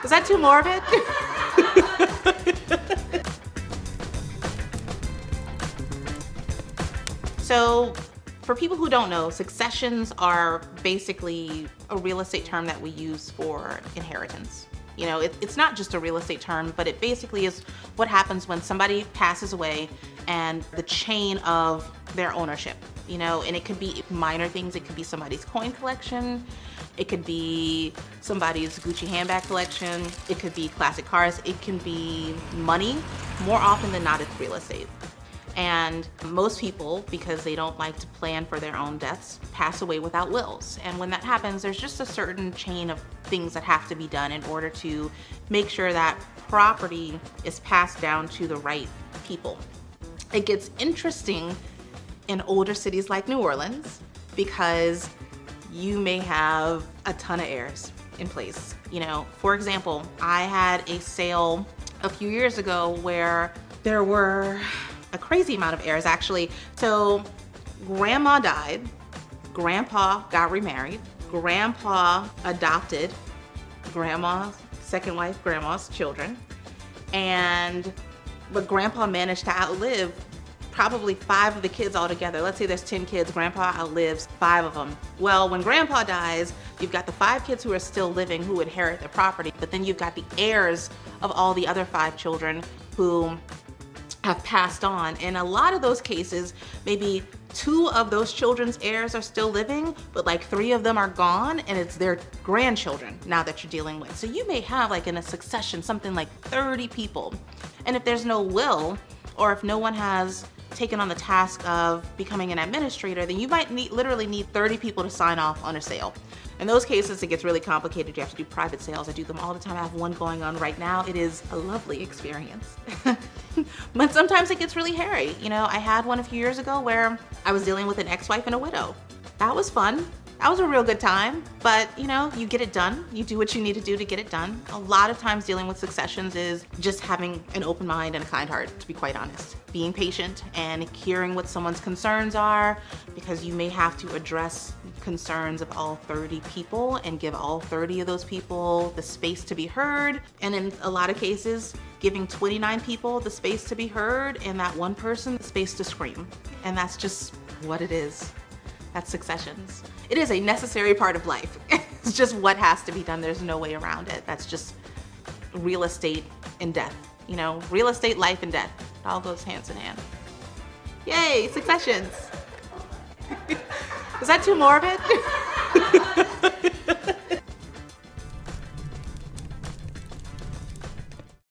Is that too morbid? So, for people who don't know, successions are basically a real estate term that we use for inheritance. You know, it's not just a real estate term, but it basically is what happens when somebody passes away and the chain of their ownership, you know, and it could be minor things. It could be somebody's coin collection. It could be somebody's Gucci handbag collection. It could be classic cars. It can be money. More often than not, it's real estate. And most people, because they don't like to plan for their own deaths, pass away without wills. And when that happens, there's just a certain chain of things that have to be done in order to make sure that property is passed down to the right people. It gets interesting in older cities like New Orleans because you may have a ton of heirs in place. You know, for example, I had a sale a few years ago where there were a crazy amount of heirs actually. So grandma died, grandpa got remarried, grandpa adopted grandma's second wife, grandma's children, but grandpa managed to outlive probably 5 of the kids altogether. Let's say there's 10 kids, grandpa outlives 5 of them. Well, when grandpa dies, you've got the 5 kids who are still living who inherit the property, but then you've got the heirs of all the other 5 children who have passed on. In a lot of those cases, maybe 2 of those children's heirs are still living, but like 3 of them are gone, and it's their grandchildren now that you're dealing with. So you may have like in a succession something like 30 people. And if there's no will, or if no one has taken on the task of becoming an administrator, then you might literally need 30 people to sign off on a sale. In those cases, it gets really complicated. You have to do private sales. I do them all the time. I have one going on right now. It is a lovely experience. But sometimes it gets really hairy. You know, I had one a few years ago where I was dealing with an ex-wife and a widow. That was fun. That was a real good time, but you know, you get it done. You do what you need to do to get it done. A lot of times dealing with successions is just having an open mind and a kind heart, to be quite honest. Being patient and hearing what someone's concerns are, because you may have to address concerns of all 30 people and give all 30 of those people the space to be heard. And in a lot of cases, giving 29 people the space to be heard and that one person the space to scream. And that's just what it is. That's successions. It is a necessary part of life. It's just what has to be done. There's no way around it. That's just real estate and death. You know, real estate, life, and death. It all goes hand in hand. Yay, successions. Is that too morbid?